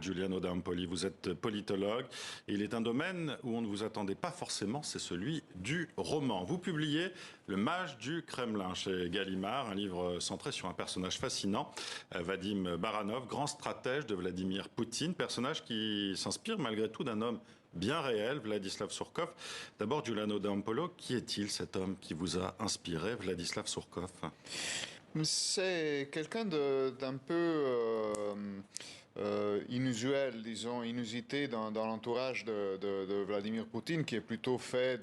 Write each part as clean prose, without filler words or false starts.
Giuliano D'Ampoli. Vous êtes politologue et il est un domaine où on ne vous attendait pas forcément, c'est celui du roman. Vous publiez Le Mage du Kremlin chez Gallimard, un livre centré sur un personnage fascinant, Vadim Baranov, grand stratège de Vladimir Poutine, personnage qui s'inspire malgré tout d'un homme bien réel, Vladislav Surkov. D'abord, Giuliano D'Ampoli, qui est-il cet homme qui vous a inspiré, Vladislav Surkov? C'est quelqu'un d'un peu inusuel, disons, inusité dans l'entourage de Vladimir Poutine, qui est plutôt fait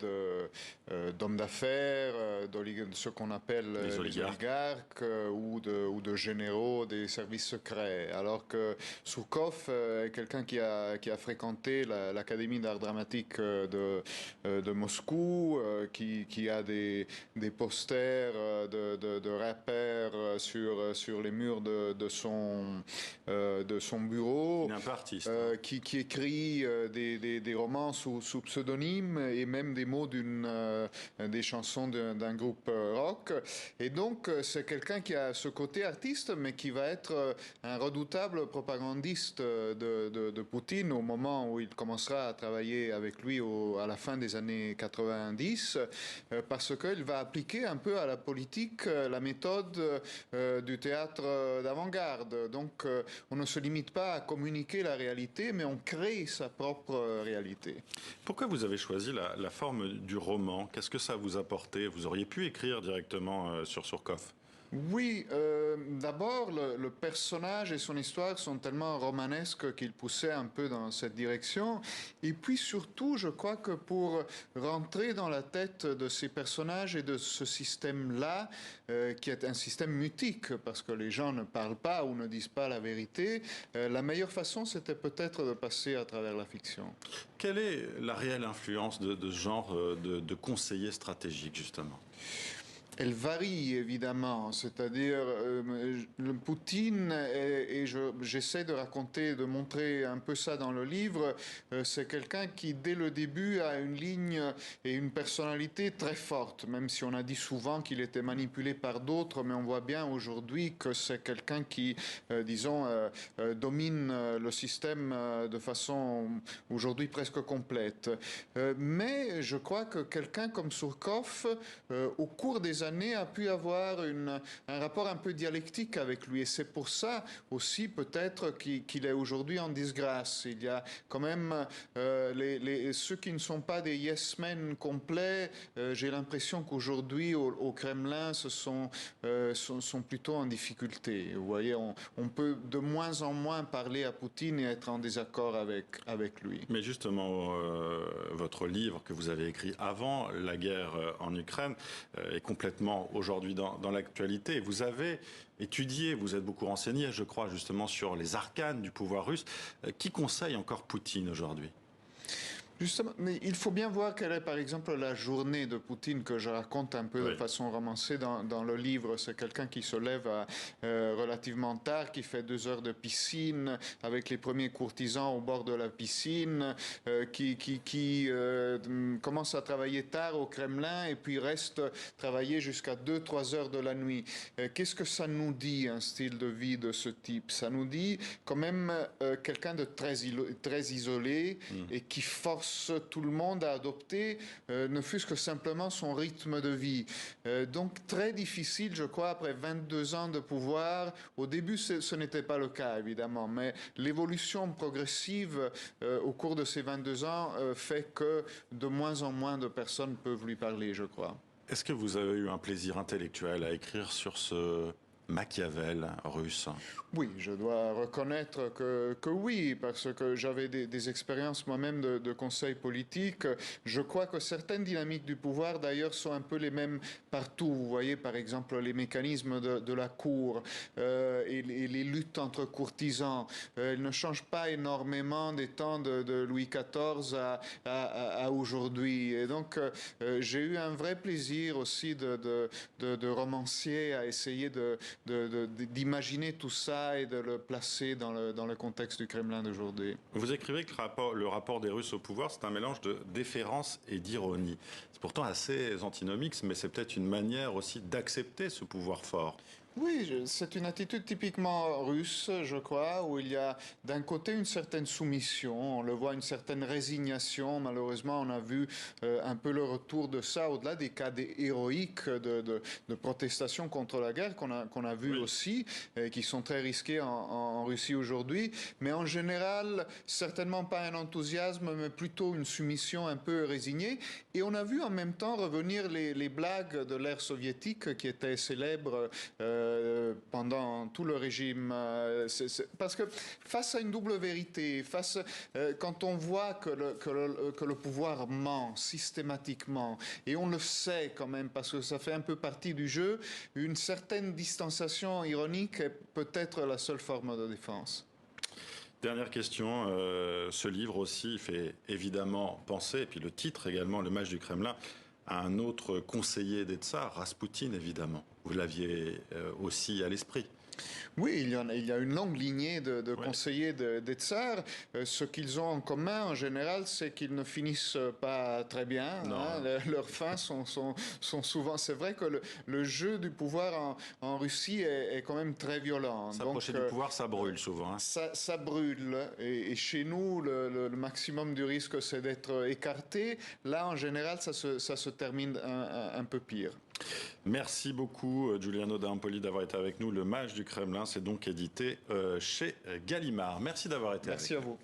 d'hommes d'affaires, de ce qu'on appelle les oligarques ou de généraux des services secrets. Alors que Surkov est quelqu'un qui a fréquenté l'Académie d'art dramatique de Moscou, qui a des posters de rappeurs sur les murs de son bureau, qui écrit des romans sous pseudonyme et même des mots des chansons d'un groupe rock. Et donc c'est quelqu'un qui a ce côté artiste, mais qui va être un redoutable propagandiste de Poutine au moment où il commencera à travailler avec lui à la fin des années 90, parce qu'il va appliquer un peu à la politique la méthode du théâtre d'avant-garde. Donc on ne se limite pas à communiquer la réalité, mais on crée sa propre réalité. Pourquoi vous avez choisi la forme du roman? Qu'est-ce que ça vous apportait? Vous auriez pu écrire directement sur Surkov. Oui, d'abord, le personnage et son histoire sont tellement romanesques qu'il poussait un peu dans cette direction. Et puis surtout, je crois que pour rentrer dans la tête de ces personnages et de ce système-là, qui est un système mutique, parce que les gens ne parlent pas ou ne disent pas la vérité, la meilleure façon, c'était peut-être de passer à travers la fiction. Quelle est la réelle influence de ce genre de conseiller stratégique, justement? Elle varie évidemment, c'est-à-dire le Poutine, et j'essaie de raconter, de montrer un peu ça dans le livre, c'est quelqu'un qui dès le début a une ligne et une personnalité très forte, même si on a dit souvent qu'il était manipulé par d'autres, mais on voit bien aujourd'hui que c'est quelqu'un qui, disons, domine le système de façon aujourd'hui presque complète. Mais je crois que quelqu'un comme Surkov, au cours des années, a pu avoir un rapport un peu dialectique avec lui. Et c'est pour ça aussi peut-être qu'il est aujourd'hui en disgrâce. Il y a quand même ceux qui ne sont pas des yes men complets. J'ai l'impression qu'aujourd'hui au Kremlin, sont plutôt en difficulté. Vous voyez, on peut de moins en moins parler à Poutine et être en désaccord avec lui. Mais justement, votre livre que vous avez écrit avant la guerre en Ukraine est complètement aujourd'hui dans l'actualité. Vous avez étudié, vous êtes beaucoup renseigné, je crois, justement sur les arcanes du pouvoir russe. Qui conseille encore Poutine aujourd'hui ? Justement, mais il faut bien voir quelle est par exemple la journée de Poutine que je raconte un peu de façon romancée dans le livre. C'est quelqu'un qui se lève relativement tard, qui fait 2 heures de piscine avec les premiers courtisans au bord de la piscine, qui commence à travailler tard au Kremlin et puis reste travailler jusqu'à 2-3 heures de la nuit. Qu'est-ce que ça nous dit, un style de vie de ce type? Ça nous dit quand même quelqu'un de très isolé et qui force tout le monde à adopter, ne fût-ce que simplement son rythme de vie. Donc très difficile, je crois, après 22 ans de pouvoir. Au début, ce n'était pas le cas, évidemment, mais l'évolution progressive au cours de ces 22 ans fait que de moins en moins de personnes peuvent lui parler, je crois. Est-ce que vous avez eu un plaisir intellectuel à écrire sur ce Machiavel russe? Oui, je dois reconnaître que oui, parce que j'avais des expériences moi-même de conseil politique. Je crois que certaines dynamiques du pouvoir, d'ailleurs, sont un peu les mêmes partout. Vous voyez, par exemple, les mécanismes de la cour et les luttes entre courtisans. Ils ne changent pas énormément des temps de Louis XIV à aujourd'hui. Et donc, j'ai eu un vrai plaisir aussi de romancier à essayer d'imaginer tout ça et de le placer dans le contexte du Kremlin d'aujourd'hui. Vous écrivez que le rapport des Russes au pouvoir, c'est un mélange de déférence et d'ironie. C'est pourtant assez antinomique, mais c'est peut-être une manière aussi d'accepter ce pouvoir fort. Oui, c'est une attitude typiquement russe, je crois, où il y a d'un côté une certaine soumission, on le voit, une certaine résignation. Malheureusement, on a vu un peu le retour de ça, au-delà des cas héroïques de protestation contre la guerre qu'on a vu aussi, qui sont très risqués en Russie aujourd'hui. Mais en général, certainement pas un enthousiasme, mais plutôt une soumission un peu résignée. Et on a vu en même temps revenir les blagues de l'ère soviétique qui étaient célèbres pendant tout le régime. Parce que face à une double vérité, quand on voit que le pouvoir ment systématiquement, et on le sait quand même parce que ça fait un peu partie du jeu, une certaine distanciation ironique est peut-être la seule forme de défense. Dernière question, ce livre aussi fait évidemment penser, et puis le titre également, Le Mage du Kremlin, à un autre conseiller des tsars, Raspoutine évidemment. Vous l'aviez aussi à l'esprit. Oui, il y a une longue lignée de conseillers des tsars. Ce qu'ils ont en commun, en général, c'est qu'ils ne finissent pas très bien. Hein. Leurs fins sont souvent... C'est vrai que le jeu du pouvoir en Russie est quand même très violent. S'approcher du pouvoir, ça brûle souvent. Hein. Ça brûle. Et chez nous, le maximum du risque, c'est d'être écarté. Là, en général, ça se termine un peu pire. Merci beaucoup, Giuliano d'Ampoli, d'avoir été avec nous. Le Mage du Kremlin, c'est donc édité chez Gallimard. Merci d'avoir été avec nous. Merci à vous.